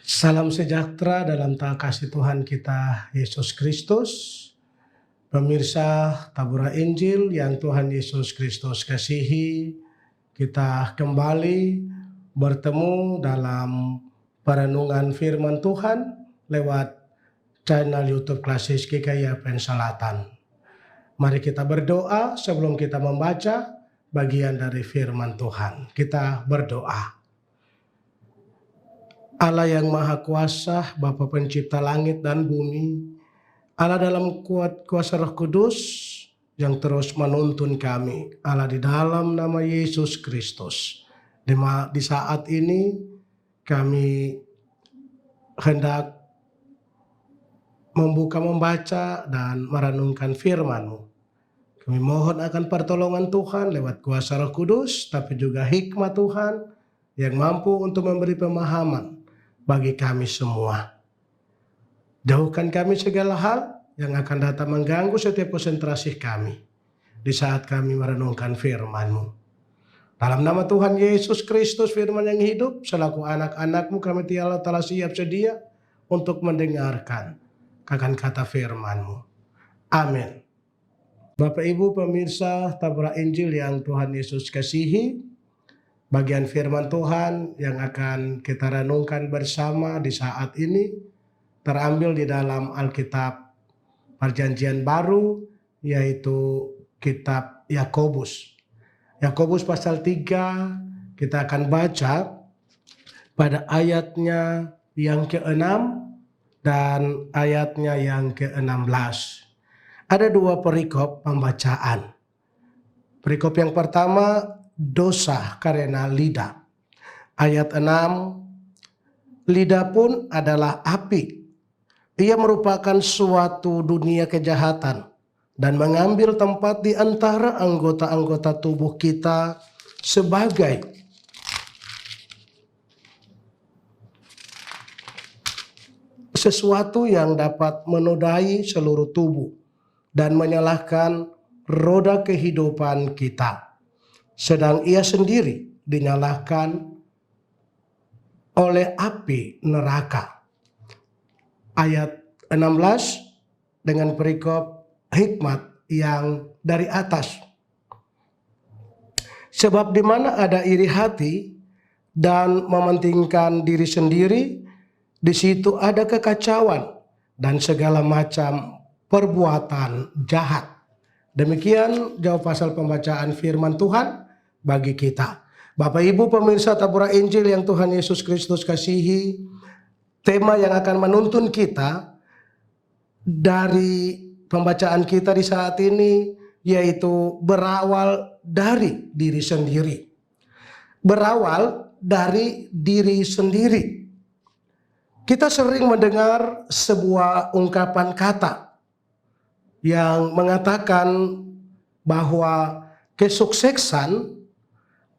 Salam sejahtera dalam kasih Tuhan kita Yesus Kristus. Pemirsa Tabura Injil yang Tuhan Yesus Kristus kasihi, kita kembali bertemu dalam perenungan firman Tuhan lewat channel YouTube Klasis GKI Selatan. Mari kita berdoa sebelum kita membaca bagian dari firman Tuhan. Kita berdoa. Allah yang Maha Kuasa, Bapa Pencipta langit dan bumi, Allah dalam kuasa Roh Kudus yang terus menuntun kami, Allah di dalam nama Yesus Kristus. Di saat ini kami hendak membaca dan merenungkan firman-Mu. Kami mohon akan pertolongan Tuhan lewat kuasa Roh Kudus, tapi juga hikmat Tuhan yang mampu untuk memberi pemahaman bagi kami semua. Jauhkan kami segala hal yang akan datang mengganggu setiap konsentrasi kami di saat kami merenungkan firman-Mu. Dalam nama Tuhan Yesus Kristus, firman yang hidup, selaku anak-anak-Mu kami telah siap sedia untuk mendengarkan akan kata firman-Mu. Amin. Bapak Ibu pemirsa Tabura Injil yang Tuhan Yesus kasihi, bagian firman Tuhan yang akan kita renungkan bersama di saat ini terambil di dalam Alkitab Perjanjian Baru, yaitu kitab Yakobus. Yakobus pasal 3, kita akan baca pada ayatnya yang ke-6 dan ayatnya yang ke-16. Ada dua perikop pembacaan. Perikop yang pertama, dosa karena lidah. Ayat 6, lidah pun adalah api. Ia merupakan suatu dunia kejahatan dan mengambil tempat di antara anggota-anggota tubuh kita sebagai sesuatu yang dapat menodai seluruh tubuh dan menyalahkan roda kehidupan kita. Sedang ia sendiri dinyalakan oleh api neraka. Ayat 16 dengan perikop hikmat yang dari atas. Sebab di mana ada iri hati dan mementingkan diri sendiri, di situ ada kekacauan dan segala macam perbuatan jahat. Demikian jawab pasal pembacaan firman Tuhan bagi kita. Bapak Ibu pemirsa Tabura Injil yang Tuhan Yesus Kristus kasihi, tema yang akan menuntun kita dari pembacaan kita di saat ini yaitu berawal dari diri sendiri. Berawal dari diri sendiri. Kita sering mendengar sebuah ungkapan kata yang mengatakan bahwa kesuksesan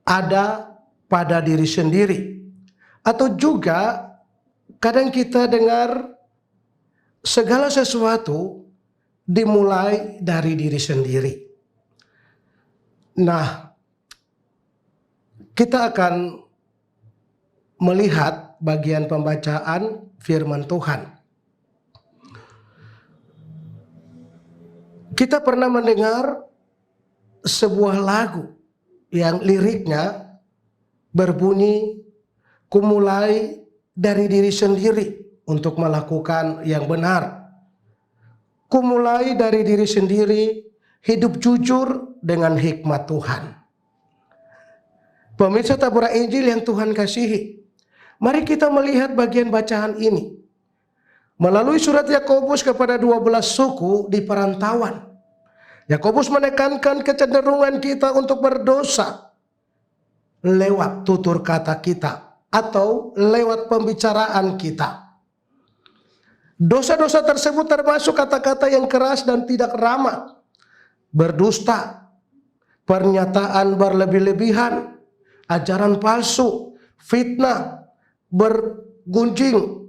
ada pada diri sendiri. Atau juga kadang kita dengar segala sesuatu dimulai dari diri sendiri. Nah, kita akan melihat bagian pembacaan firman Tuhan. Kita pernah mendengar sebuah lagu yang liriknya berbunyi, "Ku mulai dari diri sendiri untuk melakukan yang benar. Ku mulai dari diri sendiri, hidup jujur dengan hikmat Tuhan." Pemirsa Tabura Injil yang Tuhan kasihi, mari kita melihat bagian bacaan ini. Melalui surat Yakobus kepada 12 suku di perantauan, Yakobus menekankan kecenderungan kita untuk berdosa lewat tutur kata kita atau lewat pembicaraan kita. Dosa-dosa tersebut termasuk kata-kata yang keras dan tidak ramah, berdusta, pernyataan berlebih-lebihan, ajaran palsu, fitnah, bergunjing,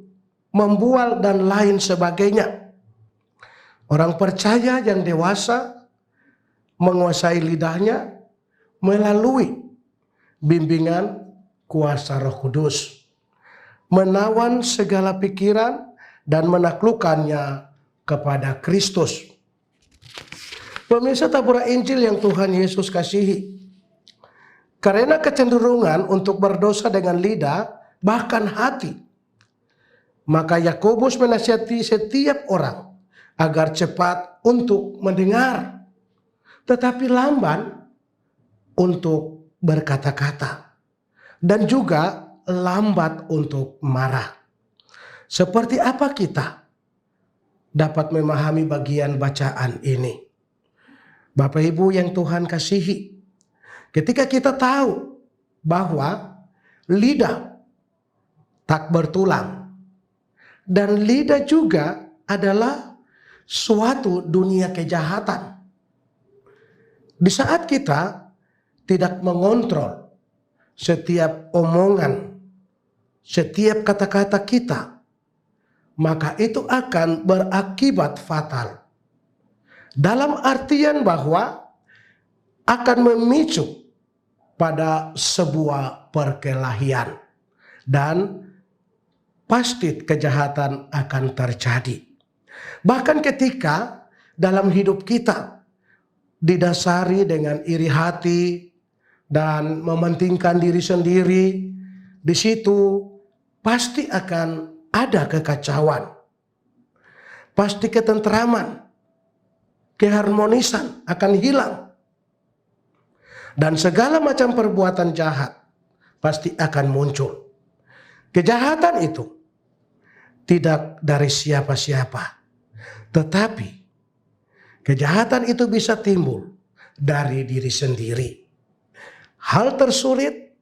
membual, dan lain sebagainya. Orang percaya yang dewasa menguasai lidahnya melalui bimbingan kuasa Roh Kudus. menawan segala pikiran dan menaklukkannya kepada Kristus. Pemirsa tabur Injil yang Tuhan Yesus kasihi, karena kecenderungan untuk berdosa dengan lidah bahkan hati, maka Yakobus menasihati setiap orang agar cepat untuk mendengar, tetapi lamban untuk berkata-kata, dan juga lambat untuk marah. Seperti apa kita dapat memahami bagian bacaan ini? Bapak Ibu yang Tuhan kasihi, ketika kita tahu bahwa lidah tak bertulang dan lidah juga adalah suatu dunia kejahatan. Di saat kita tidak mengontrol setiap omongan, setiap kata-kata kita, maka itu akan berakibat fatal. Dalam artian bahwa akan memicu pada sebuah perkelahian dan pasti kejahatan akan terjadi. Bahkan ketika dalam hidup kita didasari dengan iri hati dan mementingkan diri sendiri, di situ pasti akan ada kekacauan, pasti ketentraman, keharmonisan akan hilang, dan segala macam perbuatan jahat pasti akan muncul. Kejahatan itu tidak dari siapa-siapa, tetapi kejahatan itu bisa timbul dari diri sendiri. Hal tersulit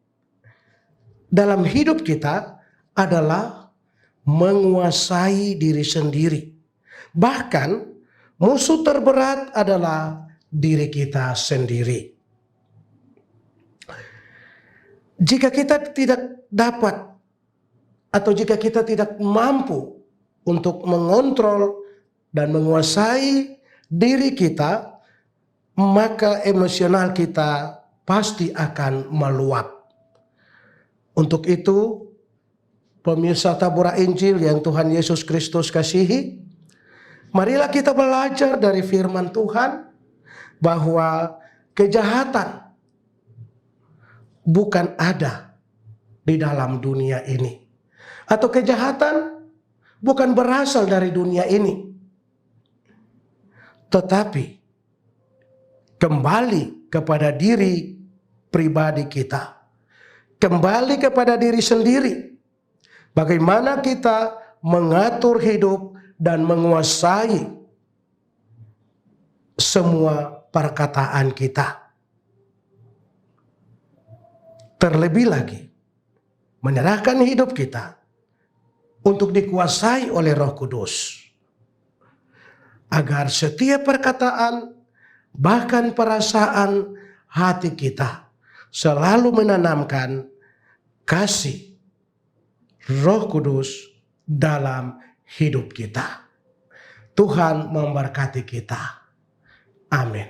dalam hidup kita adalah menguasai diri sendiri. Bahkan musuh terberat adalah diri kita sendiri. Jika kita tidak dapat atau jika kita tidak mampu untuk mengontrol dan menguasai diri kita, maka emosional kita pasti akan meluap. Untuk itu, pemirsa tabur Injil yang Tuhan Yesus Kristus kasihi, marilah kita belajar dari firman Tuhan bahwa kejahatan bukan ada di dalam dunia ini, atau kejahatan bukan berasal dari dunia ini, tetapi kembali kepada diri pribadi kita, kembali kepada diri sendiri. Bagaimana kita mengatur hidup dan menguasai semua perkataan kita. Terlebih lagi, menyerahkan hidup kita untuk dikuasai oleh Roh Kudus, agar setiap perkataan, bahkan perasaan hati kita selalu menanamkan kasih Roh Kudus dalam hidup kita. Tuhan memberkati kita. Amin.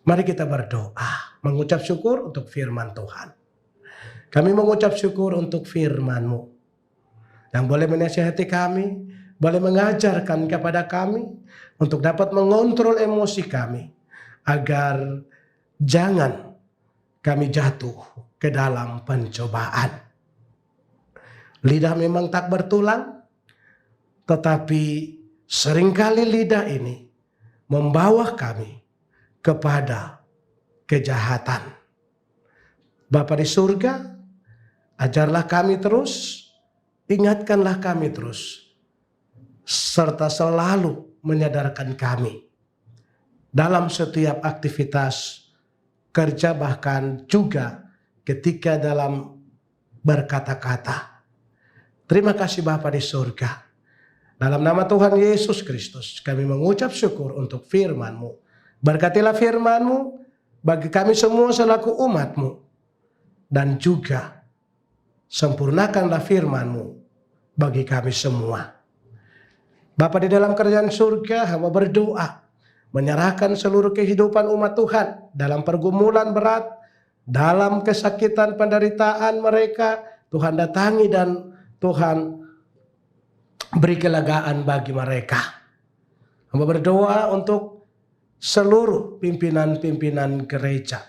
Mari kita berdoa, mengucap syukur untuk firman Tuhan. Kami mengucap syukur untuk firman-Mu yang boleh menasihati kami, boleh mengajarkan kepada kami untuk dapat mengontrol emosi kami, agar jangan kami jatuh ke dalam pencobaan. Lidah memang tak bertulang, tetapi seringkali lidah ini membawa kami kepada kejahatan. Bapa di surga, ajarlah kami terus, ingatkanlah kami terus, serta selalu menyadarkan kami dalam setiap aktivitas kerja, bahkan juga ketika dalam berkata-kata. Terima kasih Bapa di surga. Dalam nama Tuhan Yesus Kristus kami mengucap syukur untuk firman-Mu. Berkatilah firman-Mu bagi kami semua selaku umat-Mu. Dan juga sempurnakanlah firman-Mu bagi kami semua. Bapa di dalam kerajaan surga, hamba berdoa menyerahkan seluruh kehidupan umat Tuhan dalam pergumulan berat, dalam kesakitan penderitaan mereka. Tuhan datangi dan Tuhan beri kelegaan bagi mereka. Hamba berdoa untuk seluruh pimpinan-pimpinan gereja.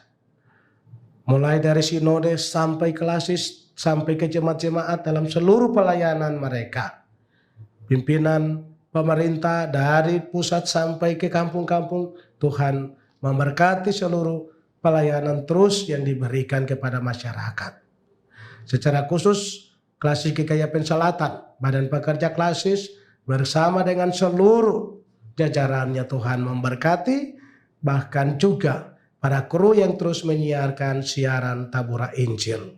Mulai dari sinode sampai klasis, sampai ke jemaat-jemaat dalam seluruh pelayanan mereka. Pimpinan pemerintah dari pusat sampai ke kampung-kampung, Tuhan memberkati seluruh pelayanan terus yang diberikan kepada masyarakat. Secara khusus, Klasis GKIAPN Selatan, Badan Pekerja Klasis bersama dengan seluruh jajarannya Tuhan memberkati, bahkan juga para kru yang terus menyiarkan siaran Tabura Injil.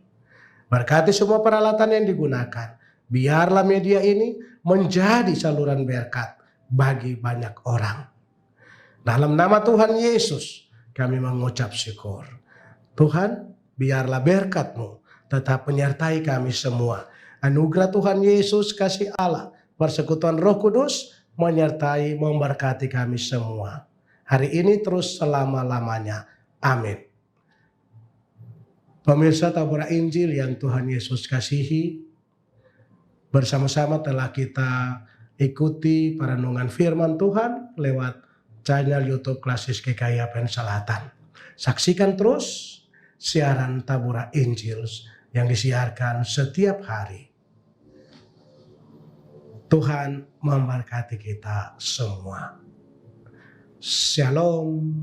Berkati semua peralatan yang digunakan. Biarlah media ini menjadi saluran berkat bagi banyak orang. Dalam nama Tuhan Yesus kami mengucap syukur. Tuhan, biarlah berkat-Mu tetap menyertai kami semua. Anugerah Tuhan Yesus, kasih Allah, persekutuan Roh Kudus menyertai memberkati kami semua. Hari ini terus selama-lamanya. Amin. Pemirsa Tabura Injil yang Tuhan Yesus kasihi, bersama-sama telah kita ikuti perenungan firman Tuhan lewat channel YouTube Klasis GKIAPN Selatan. Saksikan terus siaran Tabura Injil yang disiarkan setiap hari. Tuhan memberkati kita semua. Shalom.